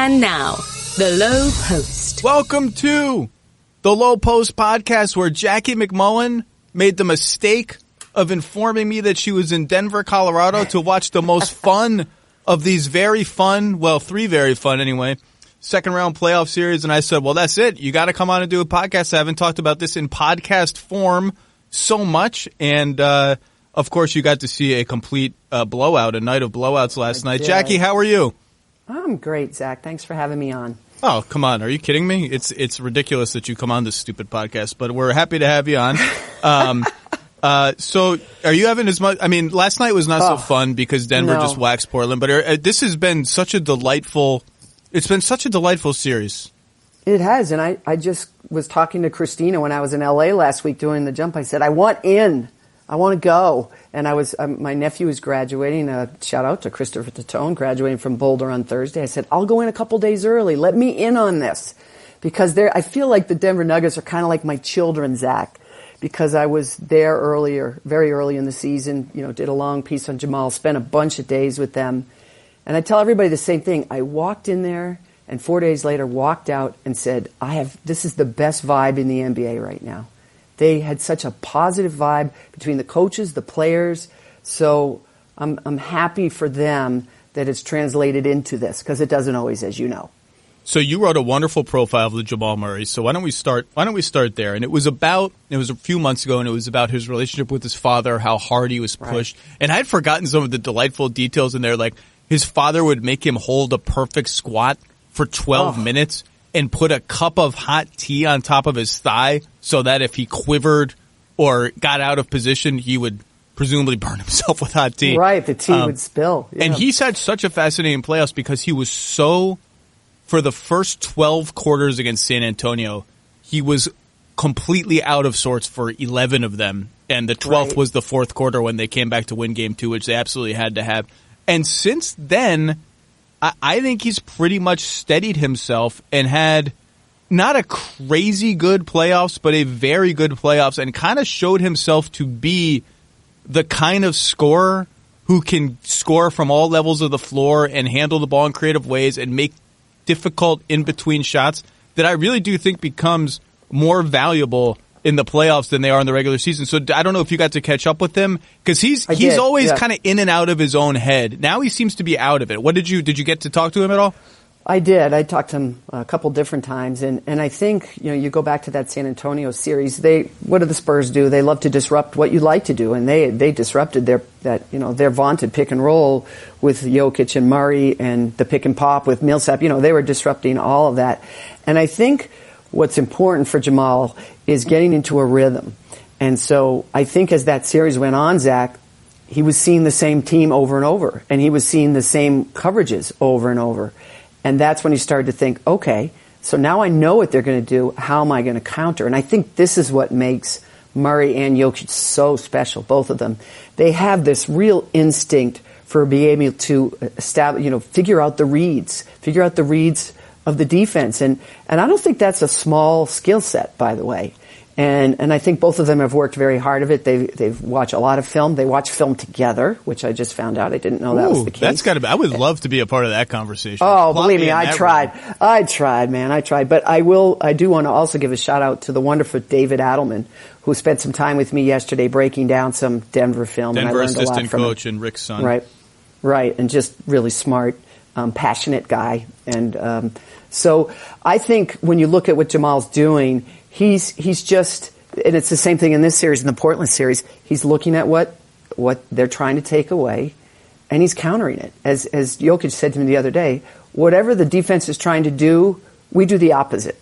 And now, the Lowe Post. Welcome to the Lowe Post podcast, where Jackie MacMullan made the mistake of informing me that she was in Denver, Colorado to watch the most fun of these very fun, well, three very fun anyway, second round playoff series. And I said, well, that's it. You got to come on and do a podcast. I haven't talked about this in podcast form so much. And, of course, you got to see a complete blowout, a night of blowouts last night. Jackie, how are you? I'm great, Zach. Thanks for having me on. Oh, come on. Are you kidding me? It's ridiculous that you come on this stupid podcast, but we're happy to have you on. So are you having as much, I mean, last night was not so fun because Denver just waxed Portland, but this has been such a delightful, it's been such a delightful series. It has. And I just was talking to Christina when I was in LA last week doing the jump. I said, I want in. I want to go. And I was, my nephew is graduating. Shout out to Christopher Tatone, graduating from Boulder on Thursday. I said, I'll go in a couple days early. Let me in on this. Because I feel like the Denver Nuggets are kind of like my children, Zach. Because I was there earlier, very early in the season, did a long piece on Jamal, spent a bunch of days with them. And I tell everybody the same thing. I walked in there and 4 days later walked out and said, this is the best vibe in the NBA right now. They had such a positive vibe between the coaches, the players. So I'm happy for them that it's translated into this, because it doesn't always, as you know. So you wrote a wonderful profile of the Jamal Murray. So why don't we start there? And it was a few months ago, and it was about his relationship with his father, how hard he was pushed. Right. And I had forgotten some of the delightful details in there. Like, his father would make him hold a perfect squat for 12 minutes and put a cup of hot tea on top of his thigh so that if he quivered or got out of position, he would presumably burn himself with hot tea. Right, the tea would spill. Yeah. And he's had such a fascinating playoffs because he was so, for the first 12 quarters against San Antonio, he was completely out of sorts for 11 of them. And the 12th was the fourth quarter when they came back to win game 2, which they absolutely had to have. And since then, I think he's pretty much steadied himself and had not a crazy good playoffs, but a very good playoffs, and kind of showed himself to be the kind of scorer who can score from all levels of the floor and handle the ball in creative ways and make difficult in-between shots that I really do think becomes more valuable in the playoffs than they are in the regular season. So I don't know if you got to catch up with him, because he's always kind of in and out of his own head. Now he seems to be out of it. Did you get to talk to him at all? I did. I talked to him a couple different times, and I think, you go back to that San Antonio series. What do the Spurs do? They love to disrupt what you like to do, and they disrupted their vaunted pick and roll with Jokic and Murray, and the pick and pop with Millsap. They were disrupting all of that. And I think what's important for Jamal is getting into a rhythm. And so I think as that series went on, Zach, he was seeing the same team over and over, and he was seeing the same coverages over and over. And that's when he started to think, okay, so now I know what they're going to do. How am I going to counter? And I think this is what makes Murray and Jokic so special, both of them. They have this real instinct for being able to establish, figure out the reads of the defense. And I don't think that's a small skill set, by the way. And I think both of them have worked very hard of it. They've watched a lot of film. They watch film together, which I just found out. I didn't know that was the case. That's got to be. I would love to be a part of that conversation. Oh, believe me, I tried. I tried, man. I tried. But I do want to also give a shout out to the wonderful David Adelman, who spent some time with me yesterday breaking down some Denver film. Denver and I learned a lot assistant from coach him. And Rick's son. Right. And just really smart, passionate guy. And so I think when you look at what Jamal's doing, he's just, and it's the same thing in this series, in the Portland series, he's looking at what they're trying to take away, and he's countering it. As Jokic said to me the other day, whatever the defense is trying to do, we do the opposite.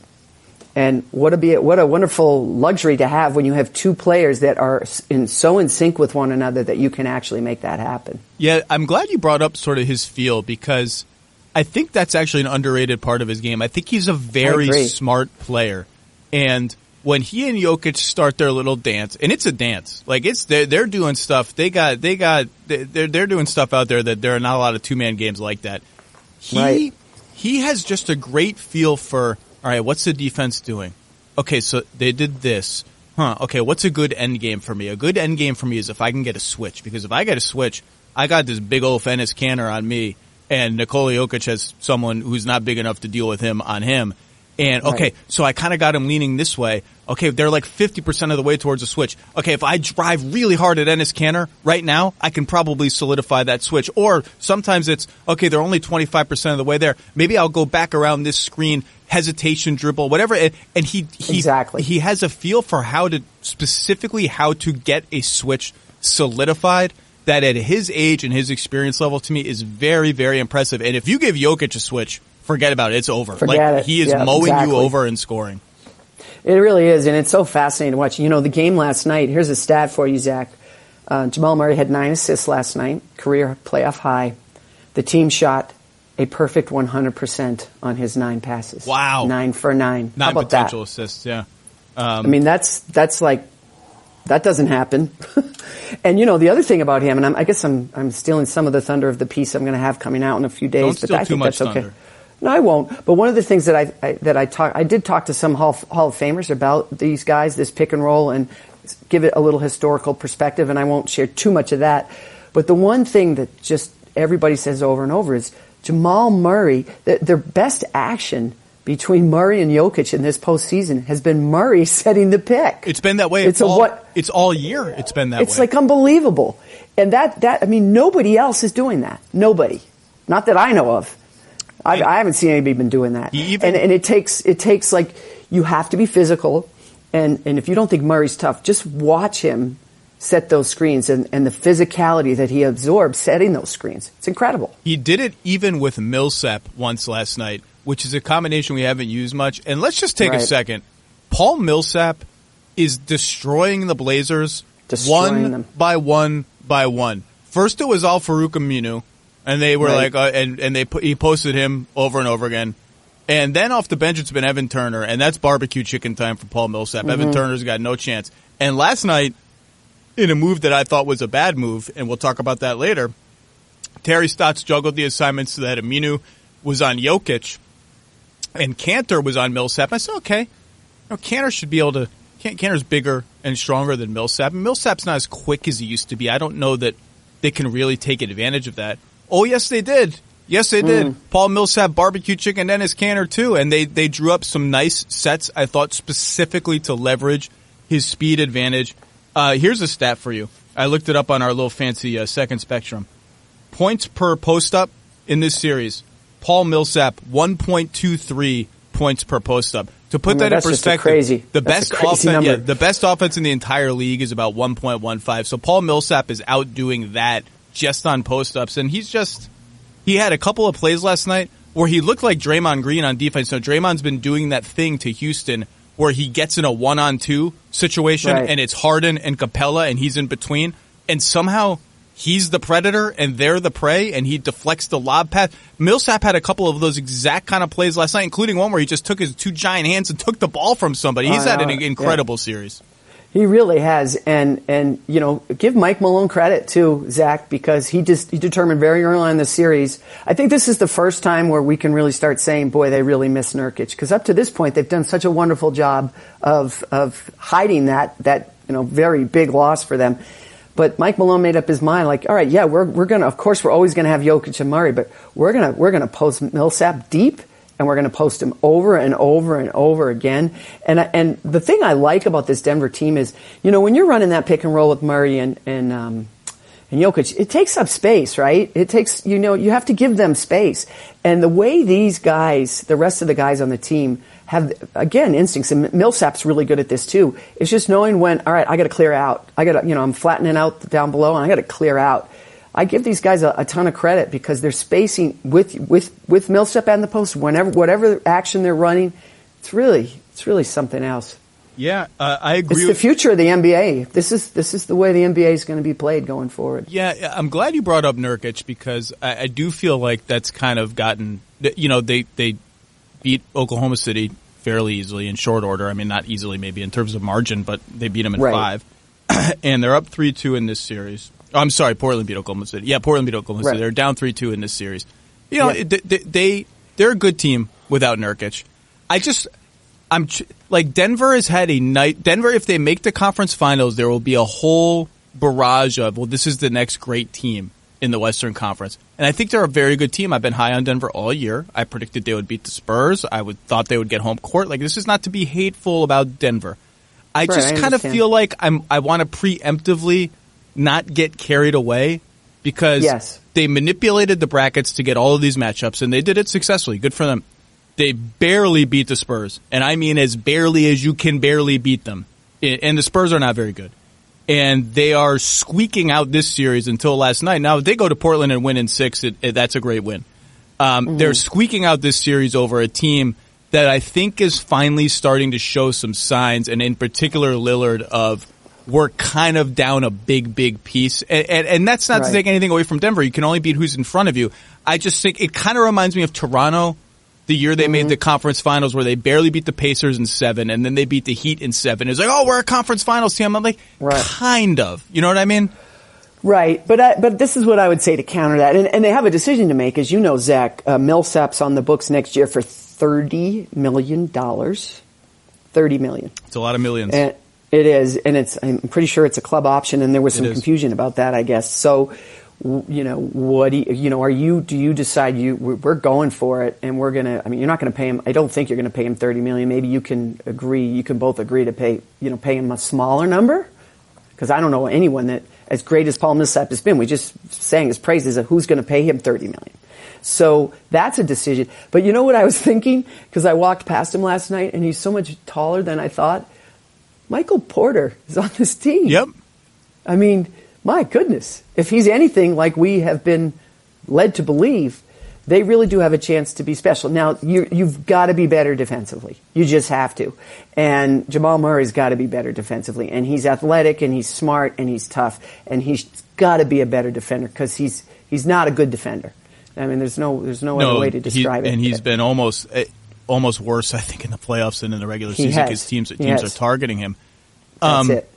And what a wonderful luxury to have when you have two players that are so in sync with one another that you can actually make that happen. Yeah, I'm glad you brought up sort of his feel, because I think that's actually an underrated part of his game. I think he's a very smart player. And when he and Jokic start their little dance, and it's a dance, like they're doing stuff. They're doing stuff out there that there are not a lot of two-man games like that. He has just a great feel for, all right, what's the defense doing? Okay, so they did this. Okay, what's a good end game for me? A good end game for me is if I can get a switch, because if I get a switch, I got this big old Ennis Canner on me, and Nikola Jokic has someone who's not big enough to deal with him on him. And, okay, so I kind of got him leaning this way. Okay, they're like 50% of the way towards a switch. Okay, if I drive really hard at Enes Kanter right now, I can probably solidify that switch. Or sometimes it's, okay, they're only 25% of the way there. Maybe I'll go back around this screen, hesitation, dribble, whatever. And he has a feel for how to get a switch solidified that at his age and his experience level, to me, is very, very impressive. And if you give Jokic a switch, forget about it. It's over. He is mowing you over and scoring. It really is, and it's so fascinating to watch. You know, the game last night, here's a stat for you, Zach. Jamal Murray had 9 assists last night, career playoff high. The team shot a perfect 100% on his 9 passes. Wow. 9 for 9. 9 How about potential that? assists, yeah. I mean, that's like, that doesn't happen. And, you know, the other thing about him, and I guess I'm stealing some of the thunder of the piece I'm going to have coming out in a few days. Don't steal but I too think much that's okay. thunder. No, I won't. But one of the things that I did talk to some Hall of Famers about these guys, this pick and roll, and give it a little historical perspective, and I won't share too much of that. But the one thing that just everybody says over and over is Jamal Murray, their best action between Murray and Jokic in this postseason has been Murray setting the pick. It's been that way. It's all year. It's been that way. It's like unbelievable. And I mean, nobody else is doing that. Nobody. Not that I know of. I haven't seen anybody been doing that. And it takes like, you have to be physical. And if you don't think Murray's tough, just watch him set those screens and the physicality that he absorbs setting those screens. It's incredible. He did it even with Millsap once last night, which is a combination we haven't used much. And let's just take a second. Paul Millsap is destroying the Blazers one by one by one. First it was Al-Farouq Aminu. And they were he posted him over and over again. And then off the bench, it's been Evan Turner, and that's barbecue chicken time for Paul Millsap. Mm-hmm. Evan Turner's got no chance. And last night, in a move that I thought was a bad move, and we'll talk about that later, Terry Stotts juggled the assignments so that Aminu was on Jokic, and Kanter was on Millsap. I said, okay, Kanter should be able to. Kanter's bigger and stronger than Millsap. And Millsap's not as quick as he used to be. I don't know that they can really take advantage of that. Oh, yes, they did. Yes, they did. Paul Millsap, barbecue chicken, Enes Kanter, too. And they drew up some nice sets, I thought, specifically to leverage his speed advantage. Here's a stat for you. I looked it up on our little fancy second spectrum. Points per post-up in this series. Paul Millsap, 1.23 points per post-up. To put that in perspective, the best offense in the entire league is about 1.15. So Paul Millsap is outdoing that just on post-ups, and he had a couple of plays last night where he looked like Draymond Green on defense. So Draymond's been doing that thing to Houston where he gets in a 1-on-2 situation, and it's Harden and Capella, and he's in between, and somehow he's the predator and they're the prey, and he deflects the lob pass. Millsap had a couple of those exact kind of plays last night, including one where he just took his 2 giant hands and took the ball from somebody. He's had an incredible series. He really has, and you know, give MacMullan credit too, Zach, because he determined very early on in the series. I think this is the first time where we can really start saying, boy, they really miss Nurkic, because up to this point they've done such a wonderful job of hiding that very big loss for them. But MacMullan made up his mind, like, all right, yeah, we're gonna, of course, we're always gonna have Jokic and Murray, but we're gonna post Millsap deep. And we're going to post him over and over and over again. And the thing I like about this Denver team is, you know, when you're running that pick and roll with Murray and Jokic, it takes up space, right? It takes, you have to give them space. And the way these guys, the rest of the guys on the team have, again, instincts, and Millsap's really good at this too, is just knowing when, all right, I got to clear out. I'm flattening out down below and I got to clear out. I give these guys a ton of credit because they're spacing with Millsap and the post. Whatever action they're running, it's really something else. Yeah, I agree. It's the future of the NBA. This is the way the NBA is going to be played going forward. Yeah, I'm glad you brought up Nurkic because I do feel like that's kind of gotten. They beat Oklahoma City fairly easily in short order. I mean, not easily maybe in terms of margin, but they beat them in 5, and they're up 3-2 in this series. Oh, I'm sorry, Portland beat Oklahoma City. Yeah, Portland beat Oklahoma City. They're down 3-2 in this series. They're a good team without Nurkic. Denver has had a night. Denver, if they make the conference finals, there will be a whole barrage of, well, this is the next great team. in the Western Conference. And I think they're a very good team. I've been high on Denver all year. I predicted they would beat the Spurs. Thought they would get home court. Like, this is not to be hateful about Denver. I just kind of feel like I want to preemptively not get carried away because they manipulated the brackets to get all of these matchups, and they did it successfully. Good for them. They barely beat the Spurs, and I mean as barely as you can barely beat them. And the Spurs are not very good. And they are squeaking out this series until last night. Now, if they go to Portland and win in 6, that's a great win. They're squeaking out this series over a team that I think is finally starting to show some signs, and in particular Lillard, of we're kind of down a big, big piece. And that's not to take anything away from Denver. You can only beat who's in front of you. I just think it kind of reminds me of Toronto the year they made the conference finals, where they barely beat the Pacers in 7, and then they beat the Heat in 7. It's like, oh, we're a conference finals team. I'm like, kind of. You know what I mean? Right. But this is what I would say to counter that. And they have a decision to make. As you know, Zach, Millsap's on the books next year for $30 million. $30 million. It's a lot of millions. And it is. And I'm pretty sure it's a club option, and there was some confusion about that, I guess. So, what do you decide we're going for it, and we're going to, you're not going to pay him. I don't think you're going to pay him $30 million. Maybe you can both agree to pay him a smaller number, because I don't know anyone that, as great as Paul Millsap has been, we just sang his praises of who's going to pay him $30 million. So that's a decision. But you know what I was thinking? Because I walked past him last night, and he's so much taller than I thought. Michael Porter is on this team. Yep. My goodness, if he's anything like we have been led to believe, they really do have a chance to be special. Now, you've got to be better defensively. You just have to. And Jamal Murray's got to be better defensively. And he's athletic, and he's smart, and he's tough. And he's got to be a better defender, because he's not a good defender. There's no other way to describe it. And he's been almost worse, I think, in the playoffs than in the regular season, because teams are targeting him. That's it.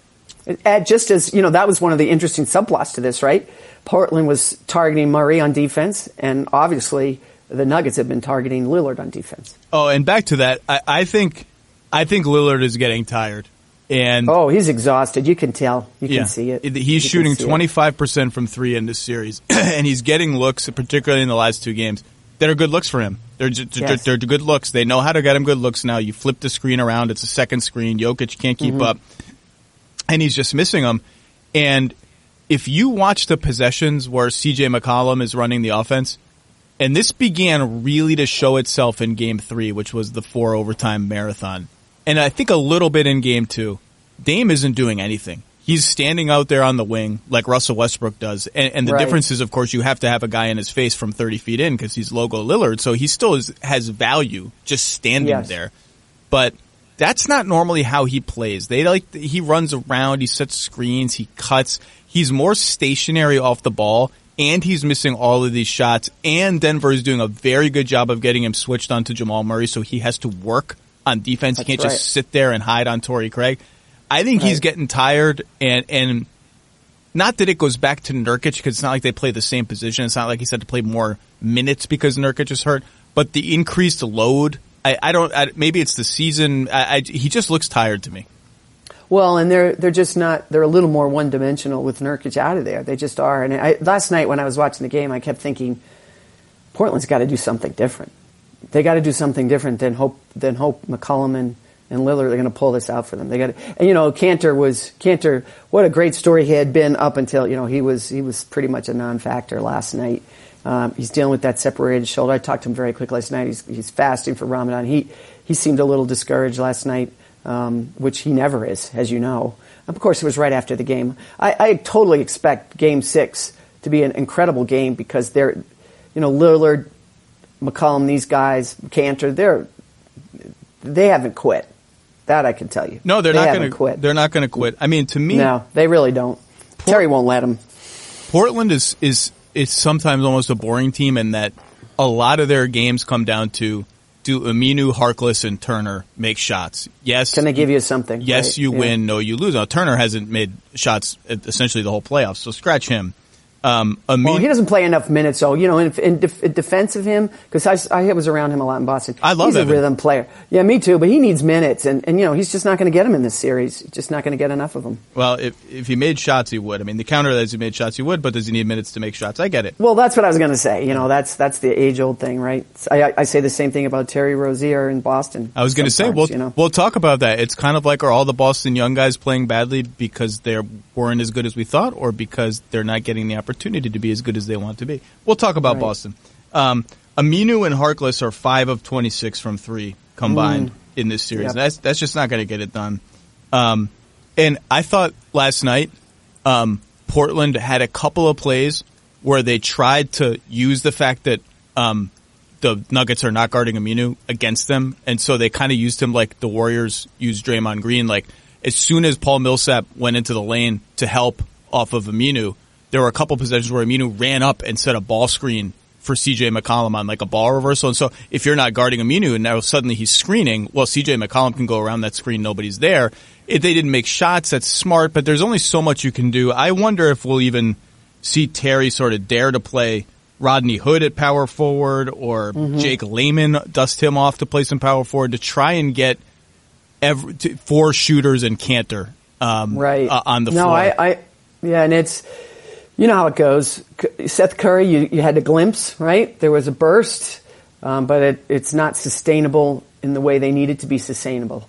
Just as, that was one of the interesting subplots to this, right? Portland was targeting Murray on defense, and obviously the Nuggets have been targeting Lillard on defense. Oh, and back to that, I think Lillard is getting tired. And he's exhausted. You can tell. You can see it. He's shooting 25% from 3 in this series, and he's getting looks, particularly in the last 2 games, that are good looks for him. They're good looks. They know how to get him good looks now. You flip the screen around. It's a second screen. Jokic can't keep up. And he's just missing them. And if you watch the possessions where C.J. McCollum is running the offense, and this began really to show itself in Game 3, which was the 4 overtime marathon, and I think a little bit in Game 2, Dame isn't doing anything. He's standing out there on the wing like Russell Westbrook does. And the difference is, of course, you have to have a guy in his face from 30 feet in, because he's Logo Lillard, so he still has value just standing there. But that's not normally how he plays. He runs around, he sets screens, he cuts. He's more stationary off the ball, and he's missing all of these shots. And Denver is doing a very good job of getting him switched onto Jamal Murray, so he has to work on defense. He can't just sit there and hide on Torrey Craig. I think he's getting tired, and not that it goes back to Nurkic, because it's not like they play the same position. It's not like he's had to play more minutes because Nurkic is hurt, but the increased load. Maybe it's the season. He just looks tired to me. Well, and they're just not. They're a little more one-dimensional with Nurkic out of there. They just are. And last night when I was watching the game, I kept thinking, Portland's got to do something different. They got to do something different than hope McCollum and Lillard are going to pull this out for them. They got to, and Cantor. What a great story he had been up until he was pretty much a non-factor last night. He's dealing with that separated shoulder. I talked to him very quick last night. He's fasting for Ramadan. He seemed a little discouraged last night, which he never is, as you know. Of course, it was right after the game. I totally expect Game 6 to be an incredible game, because they're, Lillard, McCollum, these guys, Cantor, they haven't quit. That I can tell you. No, they're not going to quit. They're not going to quit. To me, no, they really don't. Terry won't let them. Portland is sometimes almost a boring team, in that a lot of their games come down to, do Aminu, Harkless, and Turner make shots? Yes. Can they give you something? Yes, right? You win. No, you lose. Now, Turner hasn't made shots essentially the whole playoffs, so scratch him. Well, he doesn't play enough minutes, though. In defense of him, because I was around him a lot in Boston. I love He's Evan. a rhythm player. Yeah, me too. But he needs minutes, and he's just not going to get him in this series. He's just not going to get enough of them. Well, if he made shots, he would. I mean, the counter is he made shots, he would. But does he need minutes to make shots? I get it. Well, that's what I was going to say. That's the age-old thing, right? I say the same thing about Terry Rozier in Boston. I was going to say, we'll talk about that. It's kind of like, are all the Boston young guys playing badly because they weren't as good as we thought, or because they're not getting the opportunity to be as good as they want to be? We'll talk about Boston. Aminu and Harkless are 5 of 26 from 3 combined in this series. Yep. That's just not going to get it done. And I thought last night Portland had a couple of plays where they tried to use the fact that the Nuggets are not guarding Aminu against them, and so they kind of used him like the Warriors used Draymond Green. Like, as soon as Paul Millsap went into the lane to help off of Aminu, there were a couple possessions where Aminu ran up and set a ball screen for CJ McCollum on like a ball reversal. And so if you're not guarding Aminu and now suddenly he's screening, well, CJ McCollum can go around that screen. Nobody's there. If they didn't make shots, that's smart, but there's only so much you can do. I wonder if we'll even see Terry sort of dare to play Rodney Hood at power forward, or Jake Layman dust him off to play some power forward to try and get 4 shooters and Cantor on the floor. Yeah, and it's, you know how it goes. Seth Curry, you had a glimpse, right? There was a burst, but it's not sustainable in the way they need it to be sustainable.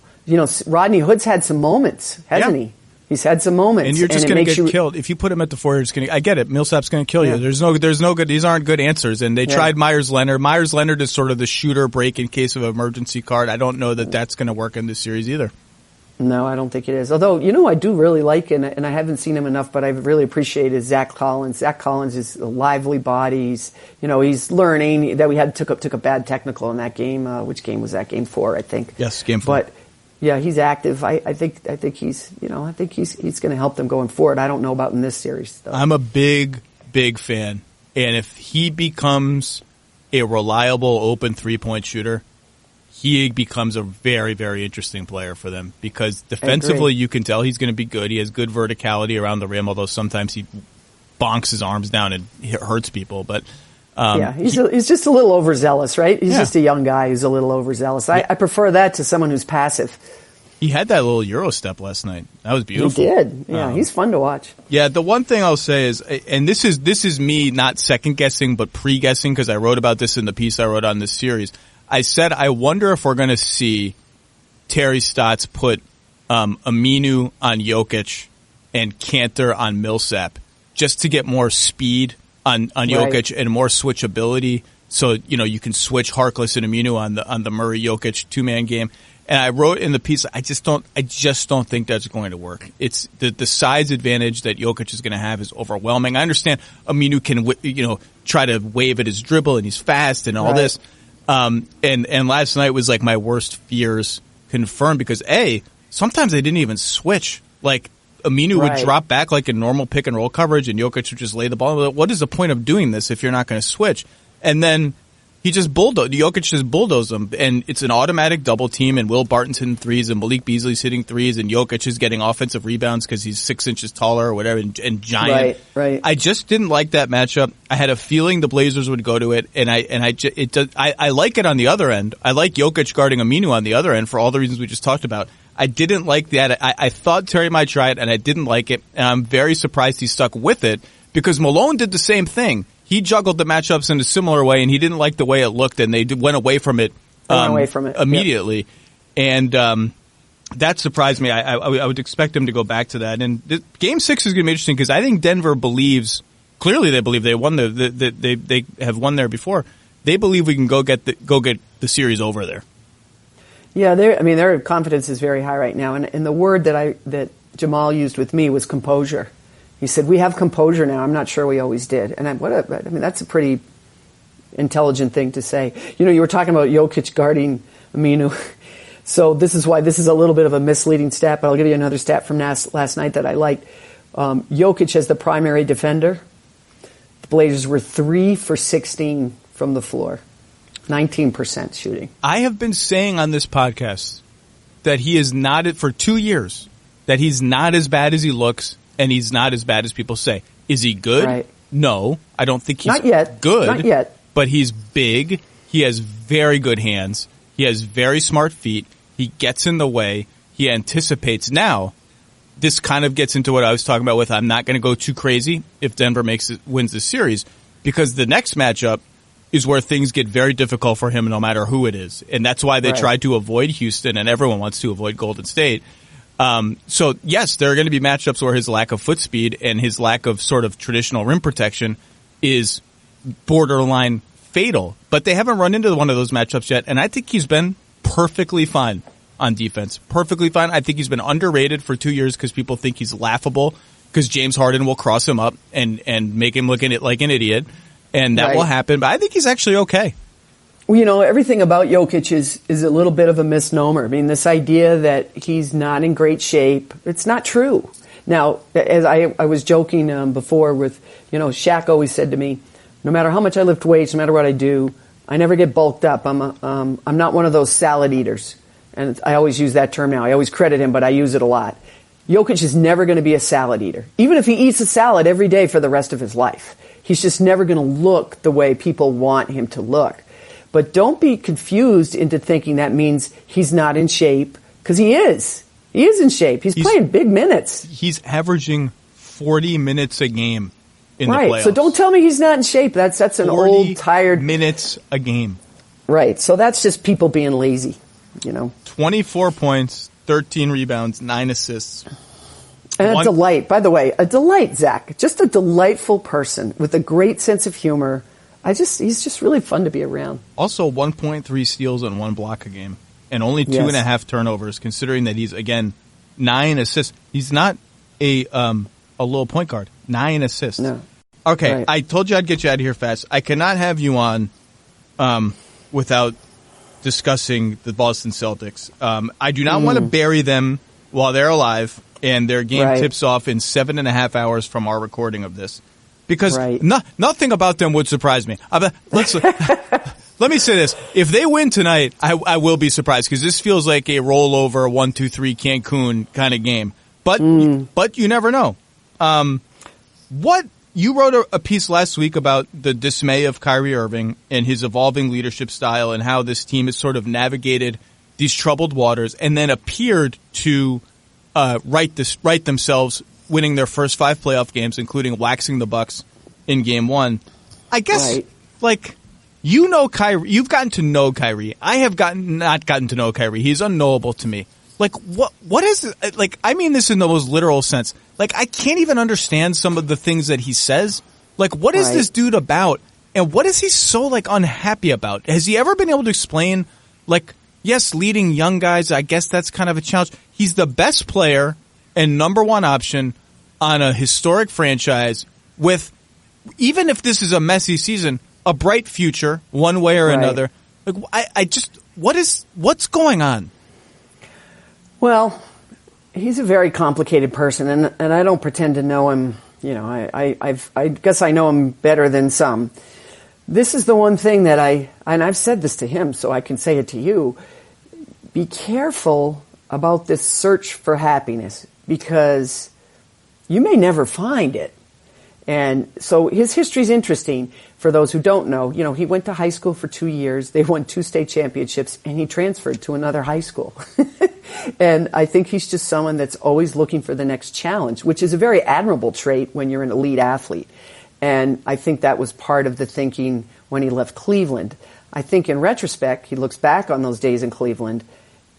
Rodney Hood's had some moments, hasn't he? He's had some moments. And you're just going to get killed. If you put him at the 4, you're just going to, I get it. Millsap's going to kill you. There's no good, these aren't good answers. And they tried Myers Leonard. Myers Leonard is sort of the shooter break in case of emergency card. I don't know that that's going to work in this series either. No, I don't think it is. Although, I do really like, and I haven't seen him enough, but I really appreciated Zach Collins. Zach Collins is a lively body. He's learning. That took a bad technical in that game. Which game was that? Game 4, I think. Yes, game 4. But yeah, he's active. I think he's he's going to help them going forward. I don't know about in this series though. I'm a big fan, and if he becomes a reliable open 3-point shooter, he becomes a very, very interesting player for them, because defensively you can tell he's going to be good. He has good verticality around the rim, although sometimes he bonks his arms down and hurts people. But he's just a little overzealous, right? He's just a young guy who's a little overzealous. I prefer that to someone who's passive. He had that little Euro step last night. That was beautiful. He did. Yeah, he's fun to watch. Yeah, the one thing I'll say is, and this is me not second guessing but pre-guessing, because I wrote about this in the piece I wrote on this series. I said, I wonder if we're going to see Terry Stotts put Aminu on Jokic and Cantor on Millsap just to get more speed on Jokic and more switchability. So, you can switch Harkless and Aminu on the Murray Jokic 2-man game. And I wrote in the piece, I just don't think that's going to work. It's the size advantage that Jokic is going to have is overwhelming. I understand Aminu can, try to wave at his dribble and he's fast and all this. And last night was like my worst fears confirmed, because sometimes they didn't even switch. Like, Aminu would drop back like a normal pick and roll coverage and Jokic would just lay the ball. What is the point of doing this if you're not going to switch? And then Jokic just bulldozed them, and it's an automatic double team, and Will Barton's hitting threes and Malik Beasley's hitting threes, and Jokic is getting offensive rebounds because he's 6 inches taller or whatever and giant. Right. I just didn't like that matchup. I had a feeling the Blazers would go to it, and I like it on the other end. I like Jokic guarding Aminu on the other end for all the reasons we just talked about. I didn't like that. I thought Terry might try it, and I didn't like it, and I'm very surprised he stuck with it, because Malone did the same thing. He juggled the matchups in a similar way, and he didn't like the way it looked, and they went away from it, immediately. Yep. And that surprised me. I would expect him to go back to that. And Game 6 is going to be interesting, because I think Denver clearly they believe they won they have won there before. They believe we can go get the series over there. Yeah, their confidence is very high right now, and the word that Jamal used with me was composure. He said, "We have composure now. I'm not sure we always did." And that's a pretty intelligent thing to say. You were talking about Jokic guarding Aminu. So this is why this is a little bit of a misleading stat, but I'll give you another stat from last night that I liked. Jokic as the primary defender, the Blazers were 3 for 16 from the floor, 19% shooting. I have been saying on this podcast that he is not, for 2 years, that he's not as bad as he looks, and he's not as bad as people say. Is he good? Right. No, I don't think he's not yet. good. Not yet. But he's big. He has very good hands. He has very smart feet. He gets in the way. He anticipates. Now, this kind of gets into what I was talking about with I'm not going to go too crazy if Denver wins this series, because the next matchup is where things get very difficult for him no matter who it is. And that's why they tried to avoid Houston, and everyone wants to avoid Golden State. So, yes, there are going to be matchups where his lack of foot speed and his lack of sort of traditional rim protection is borderline fatal. But they haven't run into one of those matchups yet, and I think he's been perfectly fine on defense. Perfectly fine. I think he's been underrated for 2 years because people think he's laughable because James Harden will cross him up and make him look like an idiot, and that will happen. But I think he's actually okay. Well, you know, everything about Jokic is a little bit of a misnomer. I mean, this idea that he's not in great shape, it's not true. Now, as I was joking before with, you know, Shaq always said to me, no matter how much I lift weights, no matter what I do, I never get bulked up. I'm not one of those salad eaters. And I always use that term now. I always credit him, but I use it a lot. Jokic is never going to be a salad eater. Even if he eats a salad every day for the rest of his life, he's just never going to look the way people want him to look. But don't be confused into thinking that means he's not in shape, because he is. He is in shape. He's playing big minutes. He's averaging 40 minutes a game in the playoffs. So don't tell me he's not in shape. That's an old, tired... 40 minutes a game. Right. So that's just people being lazy, you know. 24 points, 13 rebounds, 9 assists. And a delight. By the way, a delight, Zach. Just a delightful person with a great sense of humor. He's just really fun to be around. Also, 1.3 steals and 1 block a game, and only 2.5 turnovers. Considering that he's again 9 assists, he's not a little point guard. 9 assists. No. Okay, right. I told you I'd get you out of here fast. I cannot have you on without discussing the Boston Celtics. I do not want to bury them while they're alive, and their game tips off in 7.5 hours from our recording of this. Because nothing about them would surprise me. Let me say this. If they win tonight, I will be surprised, because this feels like a rollover 1-2-3 Cancun kind of game. But you never know. You wrote a piece last week about the dismay of Kyrie Irving and his evolving leadership style, and how this team has sort of navigated these troubled waters and then appeared to right themselves, winning their first 5 playoff games, including waxing the Bucks in Game 1. I guess, you know Kyrie. You've gotten to know Kyrie. I have not gotten to know Kyrie. He's unknowable to me. What is it? I mean this in the most literal sense. I can't even understand some of the things that he says. What is this dude about? And what is he so, unhappy about? Has he ever been able to explain, yes, leading young guys, I guess that's kind of a challenge. He's the best player and number one option on a historic franchise with, even if this is a messy season, a bright future one way or another. What's going on? Well, he's a very complicated person, and I don't pretend to know him. You know, I guess I know him better than some. This is the one thing that I've said this to him, so I can say it to you. Be careful about this search for happiness, because you may never find it. And so his history is interesting for those who don't know. You know, he went to high school for 2 years. They won 2 state championships, and he transferred to another high school. And I think he's just someone that's always looking for the next challenge, which is a very admirable trait when you're an elite athlete. And I think that was part of the thinking when he left Cleveland. I think in retrospect, he looks back on those days in Cleveland,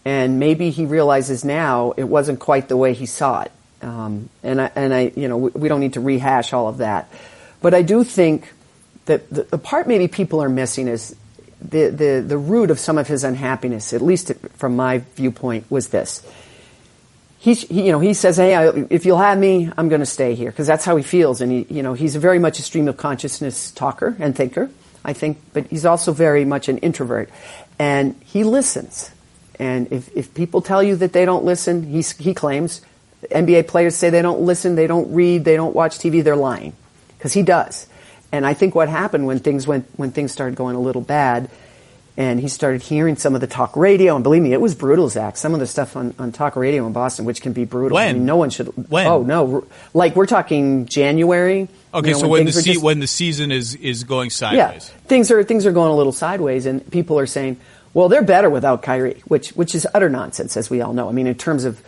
and maybe he realizes now it wasn't quite the way he saw it. We don't need to rehash all of that. But I do think that the part maybe people are missing is the root of some of his unhappiness, at least from my viewpoint, was this. He says, hey, if you'll have me, I'm going to stay here, because that's how he feels. And he's very much a stream of consciousness talker and thinker, I think, but he's also very much an introvert. And he listens. And if people tell you that they don't listen, he claims, NBA players say they don't listen, they don't read, they don't watch TV, they're lying, because he does. And I think what happened when things started going a little bad and he started hearing some of the talk radio, and believe me, it was brutal, Zach. Some of the stuff on talk radio in Boston, which can be brutal. When? I mean, no one should. When? Oh no, like we're talking January. Okay, so when the season is going sideways. Yeah, things are going a little sideways, and people are saying, well, they're better without Kyrie, which is utter nonsense, as we all know. I mean, in terms of,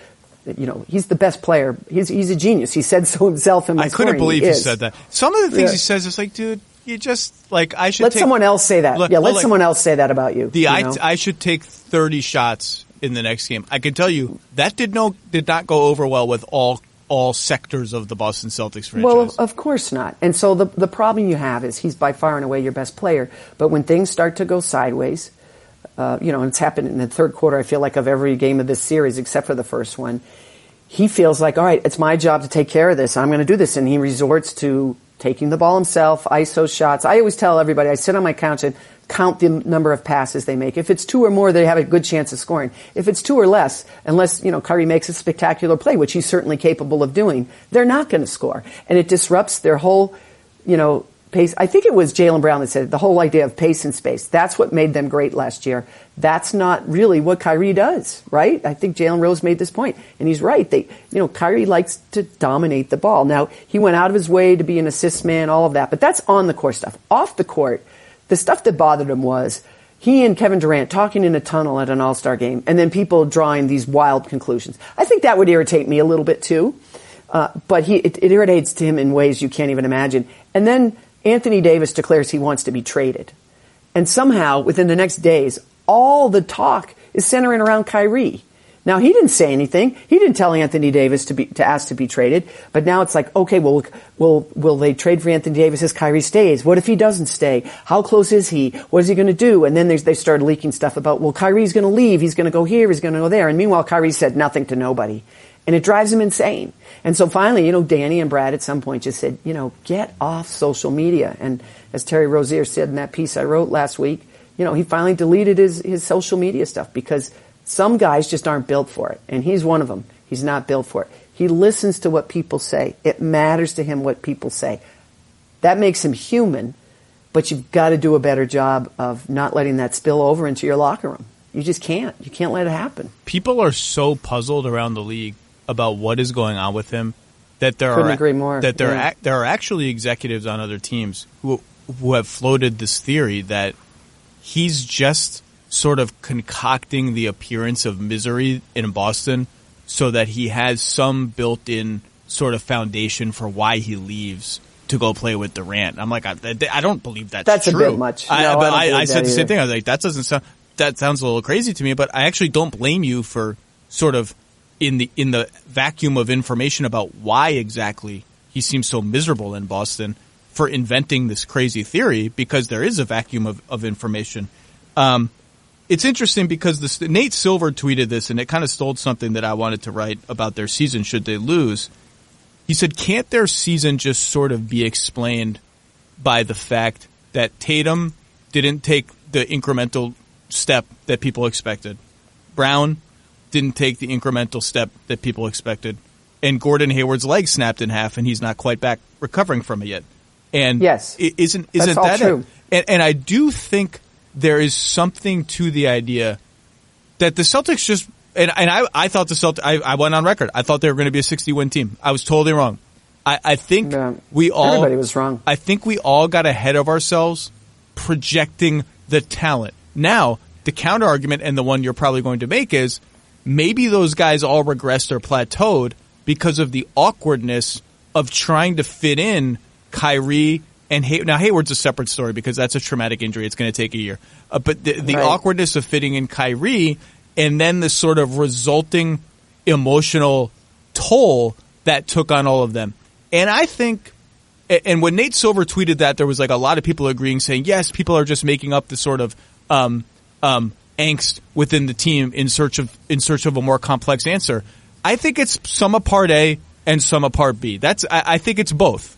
he's the best player. He's a genius. He said so himself. I couldn't believe he said that. Some of the things he says is like, dude, you just I should let someone else say that. Let someone else say that about you. I should take 30 shots in the next game. I can tell you that did not go over well with all sectors of the Boston Celtics franchise. Well, of course not. And so the problem you have is he's by far and away your best player. But when things start to go sideways, and it's happened in the third quarter, I feel like, of every game of this series except for the first one, he feels like, all right, it's my job to take care of this. I'm going to do this. And he resorts to taking the ball himself, ISO shots. I always tell everybody, I sit on my couch and count the number of passes they make. If it's 2 or more, they have a good chance of scoring. If it's 2 or less, unless, Kyrie makes a spectacular play, which he's certainly capable of doing, they're not going to score. And it disrupts their whole, pace. I think it was Jaylen Brown that said it, the whole idea of pace and space. That's what made them great last year. That's not really what Kyrie does, right? I think Jalen Rose made this point, and he's right. Kyrie likes to dominate the ball. Now, he went out of his way to be an assist man, all of that, but that's on the court stuff. Off the court, the stuff that bothered him was he and Kevin Durant talking in a tunnel at an All-Star game, and then people drawing these wild conclusions. I think that would irritate me a little bit too, but it irritates him in ways you can't even imagine. And then Anthony Davis declares he wants to be traded. And somehow, within the next days, all the talk is centering around Kyrie. Now, he didn't say anything. He didn't tell Anthony Davis to ask to be traded. But now it's like, okay, well, will they trade for Anthony Davis as Kyrie stays? What if he doesn't stay? How close is he? What is he going to do? And then they started leaking stuff about, well, Kyrie's going to leave. He's going to go here. He's going to go there. And meanwhile, Kyrie said nothing to nobody. And it drives him insane. And so finally, Danny and Brad at some point just said, get off social media. And as Terry Rozier said in that piece I wrote last week, he finally deleted his social media stuff because some guys just aren't built for it. And he's one of them. He's not built for it. He listens to what people say. It matters to him what people say. That makes him human, but you've got to do a better job of not letting that spill over into your locker room. You just can't. You can't let it happen. People are so puzzled around the league about what is going on with him that there are actually executives on other teams who have floated this theory that he's just sort of concocting the appearance of misery in Boston so that he has some built-in sort of foundation for why he leaves to go play with Durant. I'm like, I don't believe that's true. That's a bit much. I said the same thing. I was like, that sounds a little crazy to me, but I actually don't blame you for sort of in the vacuum of information about why exactly he seems so miserable in Boston for inventing this crazy theory, because there is a vacuum of information. It's interesting because Nate Silver tweeted this, and it kind of stole something that I wanted to write about their season should they lose. He said, can't their season just sort of be explained by the fact that Tatum didn't take the incremental step that people expected? Brown didn't take the incremental step that people expected. And Gordon Hayward's leg snapped in half, and he's not quite back recovering from it yet. And yes, isn't that true? And I do think there is something to the idea that the Celtics just and I thought the Celtics. I went on record. I thought they were going to be a 60-win team. I was totally wrong. I think everybody was wrong. I think we all got ahead of ourselves projecting the talent. Now, the counter argument, and the one you're probably going to make, is maybe those guys all regressed or plateaued because of the awkwardness of trying to fit in Kyrie and Hayward. Now, Hayward's a separate story because that's a traumatic injury. It's going to take a year. But the awkwardness of fitting in Kyrie and then the sort of resulting emotional toll that took on all of them. And I think, and when Nate Silver tweeted that, there was like a lot of people agreeing, saying, yes, people are just making up the sort of angst within the team in search of a more complex answer. I think it's some a part A and some a part B. I think it's both.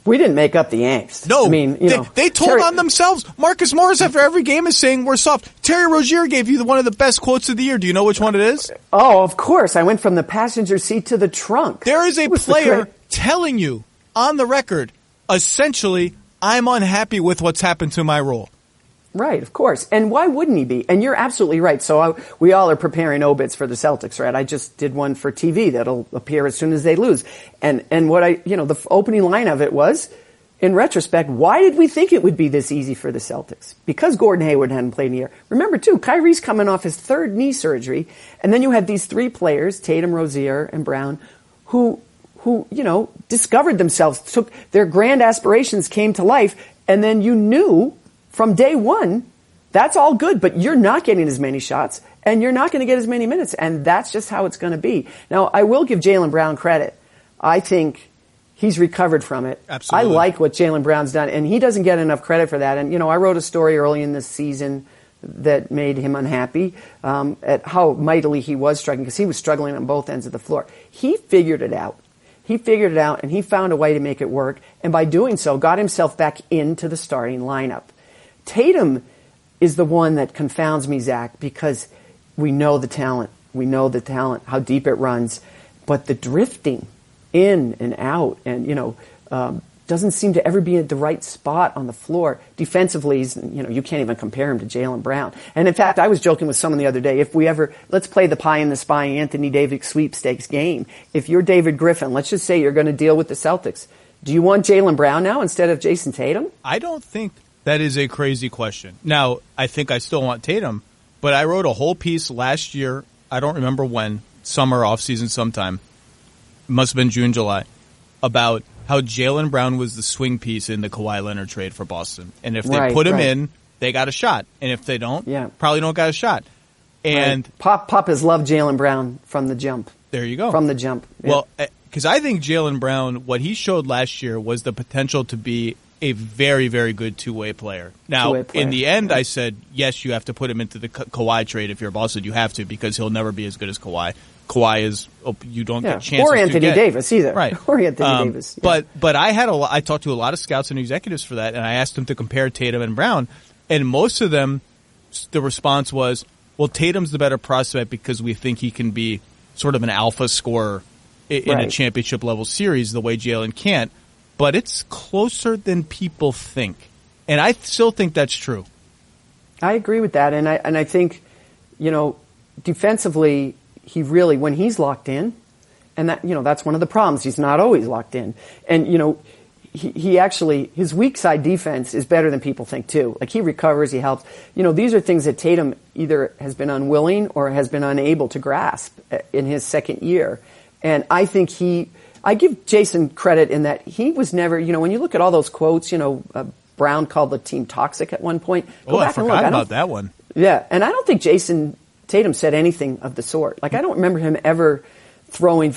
We didn't make up the angst. No, I mean, they told on themselves. Marcus Morris after every game is saying we're soft. Terry Rozier gave you one of the best quotes of the year. Do you know which one it is? Oh, of course. I went from the passenger seat to the trunk. There is a player telling you on the record, essentially, I'm unhappy with what's happened to my role. Right, of course. And why wouldn't he be? And you're absolutely right. So we all are preparing obits for the Celtics, right? I just did one for TV that'll appear as soon as they lose. And what the opening line of it was, in retrospect, why did we think it would be this easy for the Celtics? Because Gordon Hayward hadn't played in a year. Remember, too, Kyrie's coming off his third knee surgery, and then you had these three players, Tatum, Rozier, and Brown, who discovered themselves, took their grand aspirations, came to life, and then you knew from day one, that's all good, but you're not getting as many shots, and you're not going to get as many minutes, and that's just how it's going to be. Now, I will give Jaylen Brown credit. I think he's recovered from it. Absolutely. I like what Jaylen Brown's done, and he doesn't get enough credit for that. And, I wrote a story early in this season that made him unhappy at how mightily he was struggling, because he was struggling on both ends of the floor. He figured it out. And he found a way to make it work, and by doing so, got himself back into the starting lineup. Tatum is the one that confounds me, Zach, because we know the talent. How deep it runs. But the drifting in and out and, doesn't seem to ever be at the right spot on the floor. Defensively, you can't even compare him to Jaylen Brown. And in fact, I was joking with someone the other day, let's play the pie in the spy Anthony Davis sweepstakes game. If you're David Griffin, let's just say you're going to deal with the Celtics. Do you want Jaylen Brown now instead of Jason Tatum? I don't think that is a crazy question. Now, I think I still want Tatum, but I wrote a whole piece last year, I don't remember when, summer, off-season sometime, must have been June, July, about how Jaylen Brown was the swing piece in the Kawhi Leonard trade for Boston. And if they put him in, they got a shot. And if they don't, probably don't got a shot. And Pop has loved Jaylen Brown from the jump. There you go. From the jump. Yeah. Well, because I think Jaylen Brown, what he showed last year was the potential to be a very, very good two-way player. Now, in the end, I said, yes, you have to put him into the Kawhi trade if you're Boston. You have to, because he'll never be as good as Kawhi. Kawhi is, you don't get chances or Anthony Davis either. Right. Or Anthony Davis. Yeah. But I talked to a lot of scouts and executives for that, and I asked them to compare Tatum and Brown, and most of them, the response was, well, Tatum's the better prospect because we think he can be sort of an alpha scorer in a championship level series the way Jaylen can't. But it's closer than people think. And I still think that's true. I agree with that. And I think, defensively, he really, when he's locked in, and that, that's one of the problems. He's not always locked in. And, he actually, his weak side defense is better than people think too. Like, he recovers, he helps. These are things that Tatum either has been unwilling or has been unable to grasp in his second year. And I think I give Jason credit in that he was never, when you look at all those quotes, Brown called the team toxic at one point. Go back and look. I forgot about that one. Yeah, and I don't think Jason Tatum said anything of the sort. Like, I don't remember him ever throwing,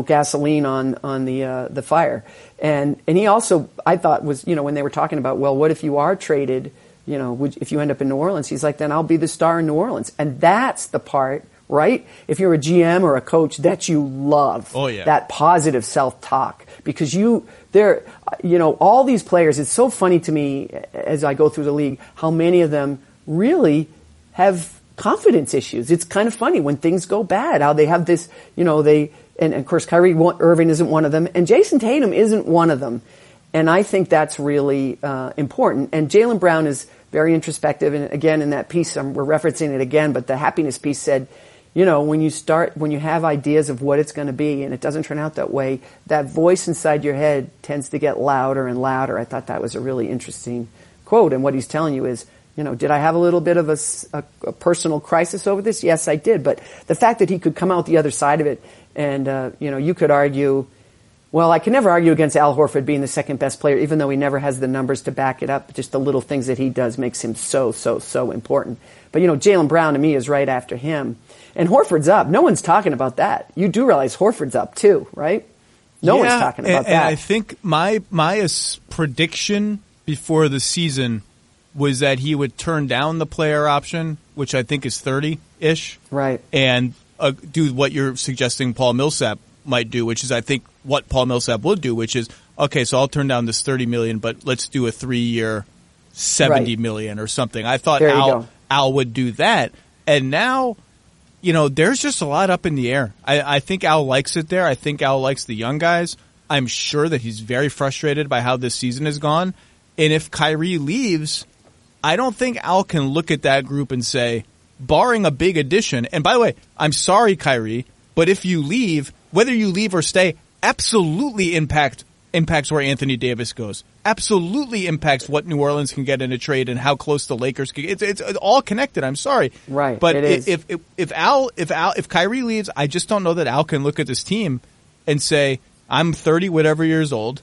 gasoline on the fire. And he also, I thought, was, when they were talking about, well, what if you are traded, if you end up in New Orleans? He's like, then I'll be the star in New Orleans. And that's the part, right? If you're a GM or a coach, that you love. Oh, yeah. That positive self-talk. Because all these players, it's so funny to me as I go through the league, how many of them really have confidence issues. It's kind of funny when things go bad, how they have this, and of course Kyrie Irving isn't one of them, and Jason Tatum isn't one of them. And I think that's really important. And Jaylen Brown is very introspective. And again, in that piece, we're referencing it again, but the happiness piece said, when you have ideas of what it's going to be and it doesn't turn out that way, that voice inside your head tends to get louder and louder. I thought that was a really interesting quote. And what he's telling you is, did I have a little bit of a personal crisis over this? Yes, I did. But the fact that he could come out the other side of it and, you could argue, well, I can never argue against Al Horford being the second best player, even though he never has the numbers to back it up. Just the little things that he does makes him so, so, so important. But, Jaylen Brown to me is right after him. And Horford's up. No one's talking about that. You do realize Horford's up too, right? No one's talking about that. And I think my prediction before the season was that he would turn down the player option, which I think is 30-ish. Right. And do what you're suggesting Paul Millsap might do, which is I think what Paul Millsap would do, which is, okay, so I'll turn down this $30 million, but let's do a 3-year $70 million or something. I thought Al would do that. And now, there's just a lot up in the air. I think Al likes it there. I think Al likes the young guys. I'm sure that he's very frustrated by how this season has gone. And if Kyrie leaves, I don't think Al can look at that group and say, barring a big addition, and by the way, I'm sorry, Kyrie, but if you leave, whether you leave or stay, absolutely impacts where Anthony Davis goes. Absolutely impacts what New Orleans can get in a trade and how close the Lakers can get. It's all connected. I'm sorry. Right. But if Kyrie leaves, I just don't know that Al can look at this team and say, I'm 30 whatever years old.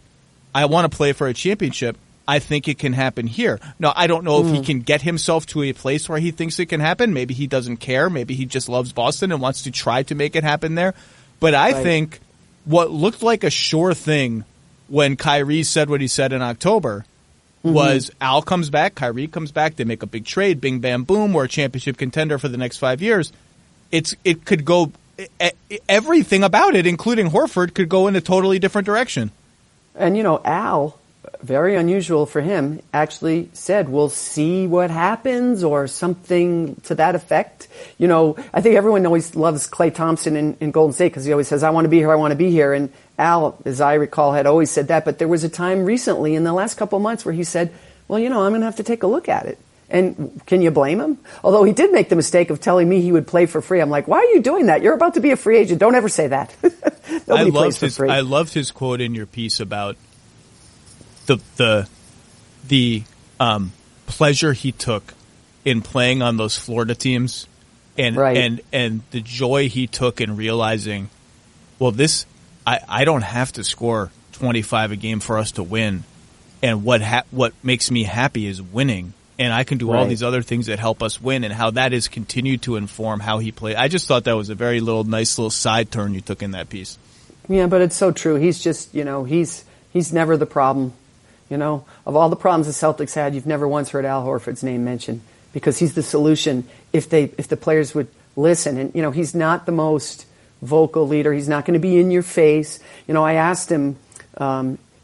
I want to play for a championship. I think it can happen here. Now, I don't know if he can get himself to a place where he thinks it can happen. Maybe he doesn't care. Maybe he just loves Boston and wants to try to make it happen there. But I think what looked like a sure thing when Kyrie said what he said in October was Al comes back, Kyrie comes back, they make a big trade, bing, bam, boom, we're a championship contender for the next 5 years. It could go – everything about it, including Horford, could go in a totally different direction. And, Al – very unusual for him, actually said, we'll see what happens or something to that effect. I think everyone always loves Klay Thompson in Golden State because he always says, I want to be here, I want to be here. And Al, as I recall, had always said that. But there was a time recently in the last couple of months where he said, well, I'm going to have to take a look at it. And can you blame him? Although he did make the mistake of telling me he would play for free. I'm like, why are you doing that? You're about to be a free agent. Don't ever say that. Nobody plays for free. I loved his quote in your piece about the pleasure he took in playing on those Florida teams and the joy he took in realizing, well, I don't have to score 25 a game for us to win. And what makes me happy is winning. And I can do all these other things that help us win, and how that has continued to inform how he played. I just thought that was a very nice little side turn you took in that piece. Yeah, but it's so true. He's just, he's never the problem. Of all the problems the Celtics had, you've never once heard Al Horford's name mentioned because he's the solution if the players would listen. And, he's not the most vocal leader. He's not going to be in your face. I asked him,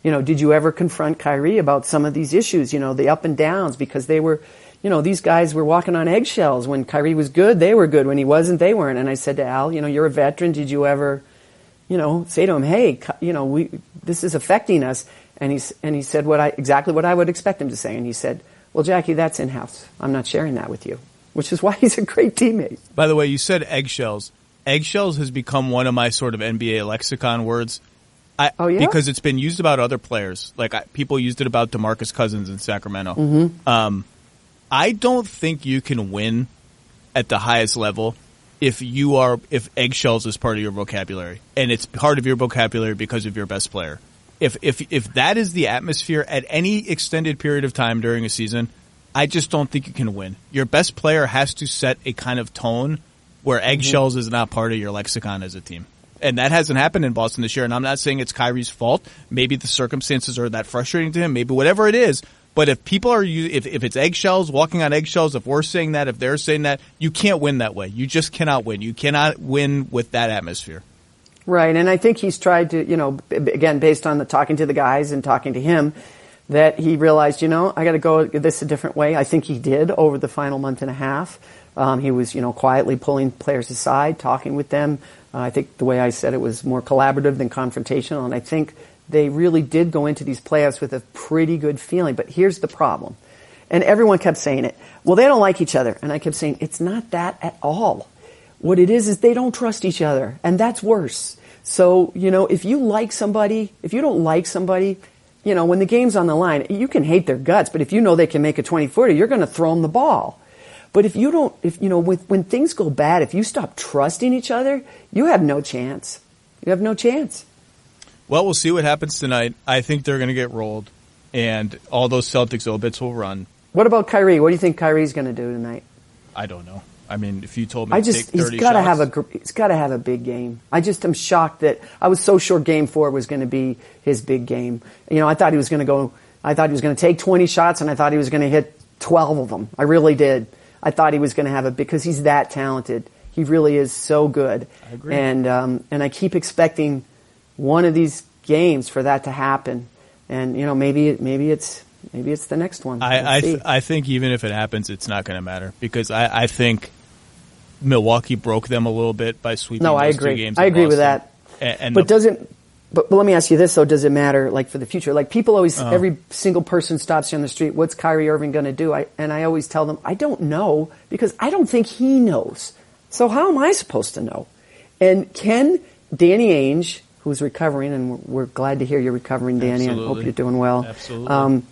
did you ever confront Kyrie about some of these issues, the up and downs, because they were, these guys were walking on eggshells. When Kyrie was good, they were good. When he wasn't, they weren't. And I said to Al, you're a veteran. Did you ever, say to him, hey, this is affecting us? And he said exactly what I would expect him to say. And he said, well, Jackie, that's in-house. I'm not sharing that with you, which is why he's a great teammate. By the way, you said eggshells. Eggshells has become one of my sort of NBA lexicon words. Because it's been used about other players. People used it about DeMarcus Cousins in Sacramento. I don't think you can win at the highest level if eggshells is part of your vocabulary. And it's part of your vocabulary because of your best player. If that is the atmosphere at any extended period of time during a season, I just don't think you can win. Your best player has to set a kind of tone where eggshells is not part of your lexicon as a team. And that hasn't happened in Boston this year. And I'm not saying it's Kyrie's fault. Maybe the circumstances are that frustrating to him. Maybe whatever it is. But if people are, if it's eggshells, walking on eggshells, if we're saying that, if they're saying that, you can't win that way. You just cannot win. You cannot win with that atmosphere. Right, and I think he's tried to, again, based on the talking to the guys and talking to him, that he realized, I got to go this a different way. I think he did over the final month and a half. He was, quietly pulling players aside, talking with them. I think the way I said it was more collaborative than confrontational, and I think they really did go into these playoffs with a pretty good feeling. But here's the problem, and everyone kept saying it. Well, they don't like each other, and I kept saying it's not that at all. What it is they don't trust each other, and that's worse. So, if you like somebody, if you don't like somebody, when the game's on the line, you can hate their guts, but if you know they can make a 20-footer, you're going to throw them the ball. But if you don't, when things go bad, if you stop trusting each other, you have no chance. You have no chance. Well, we'll see what happens tonight. I think they're going to get rolled, and all those Celtics obits will run. What about Kyrie? What do you think Kyrie's going to do tonight? I don't know. I mean, if you told me to take 30 he's got to shots. have a big game. I just am shocked that I was so sure Game 4 was going to be his big game. I thought he was going to take 20 shots, and I thought he was going to hit 12 of them. I really did. I thought he was going to have because he's that talented. He really is so good. I agree. And I keep expecting one of these games for that to happen. And maybe it's the next one. I think even if it happens, it's not going to matter because I think Milwaukee broke them a little bit by sweeping those 2 games. I agree with that. And but doesn't But let me ask you this, though. Does it matter, like, for the future? Like, people always, every single person stops you on the street, what's Kyrie Irving going to do? And I always tell them, I don't know, because I don't think he knows. So how am I supposed to know? And can Danny Ainge, who's recovering, and we're glad to hear you're recovering, Danny. Absolutely. I hope you're doing well. Absolutely.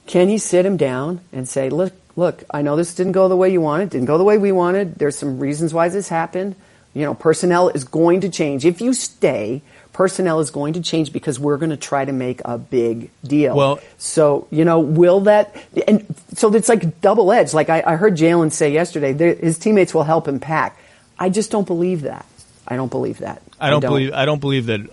Can he sit him down and say, look, I know this didn't go the way you wanted, didn't go the way we wanted. There's some reasons why this happened. You know, personnel is going to change. If you stay, personnel is going to change because we're going to try to make a big deal. Well, so, you know, will that, and so it's like double-edged. Like I heard Jalen say yesterday, his teammates will help him pack. I just don't believe that. I don't believe that. I don't believe that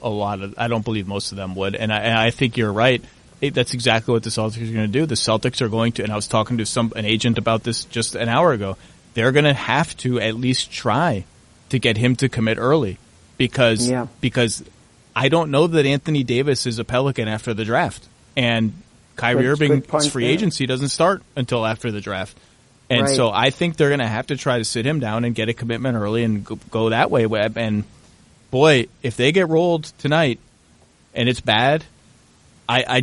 I don't believe most of them would. And I think you're right. That's exactly what the Celtics are going to do. The Celtics are going to, and I was talking to an agent about this just an hour ago, they're going to have to at least try to get him to commit early because I don't know that Anthony Davis is a Pelican after the draft. And Kyrie Irving's free agency doesn't start until after the draft. And so I think they're going to have to try to sit him down and get a commitment early and go that way. And boy, if they get rolled tonight and it's bad, I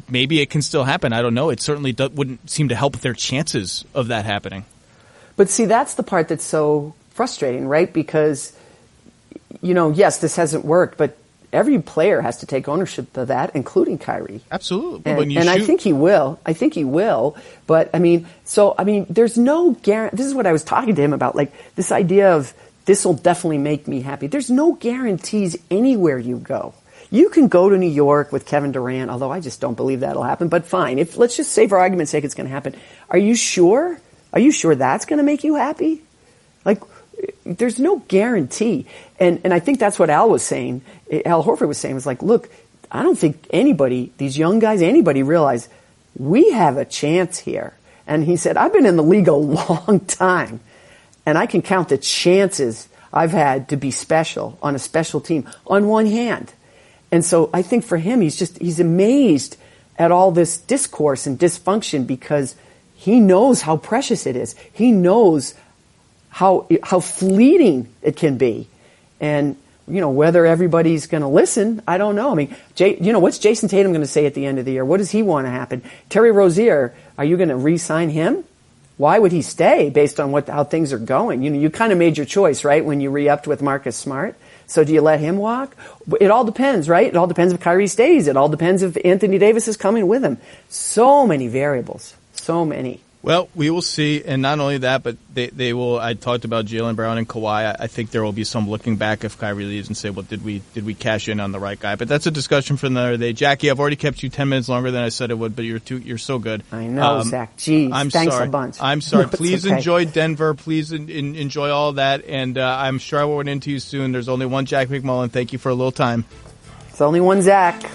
maybe it can still happen. I don't know. It certainly wouldn't seem to help their chances of that happening. But see, that's the part that's so frustrating, right? Because, you know, yes, this hasn't worked, but every player has to take ownership of that, including Kyrie. Absolutely. And I think he will. But, there's no guarantee. This is what I was talking to him about, like this idea of this will definitely make me happy. There's no guarantees anywhere you go. You can go to New York with Kevin Durant, although I just don't believe that'll happen. But fine. Let's just say for argument's sake it's going to happen. Are you sure? Are you sure that's going to make you happy? Like, there's no guarantee. And I think that's what Al Horford was saying, was like, look, I don't think these young guys, anybody realize we have a chance here. And he said, I've been in the league a long time, and I can count the chances I've had to be special on a special team on one hand. And so I think for him, he's amazed at all this discourse and dysfunction because he knows how precious it is. He knows how fleeting it can be. And, you know, whether everybody's going to listen, I don't know. I mean, what's Jason Tatum going to say at the end of the year? What does he want to happen? Terry Rozier, are you going to re-sign him? Why would he stay based on how things are going? You know, you kind of made your choice, right, when you re-upped with Marcus Smart. So do you let him walk? It all depends, right? It all depends if Kyrie stays. It all depends if Anthony Davis is coming with him. So many variables. So many. Well, we will see, and not only that, but they will. I talked about Jaylen Brown and Kawhi. I think there will be some looking back if Kyrie leaves and say, "Well, did we cash in on the right guy?" But that's a discussion for another day. Jackie, I've already kept you 10 minutes longer than I said it would, but you're so good. I know, Zach. Jeez, thanks a bunch. I'm sorry. No, Please okay. Enjoy Denver. Please enjoy all that, and I'm sure I will run into you soon. There's only one Jack MacMullan. Thank you for a little time. It's only one Zach.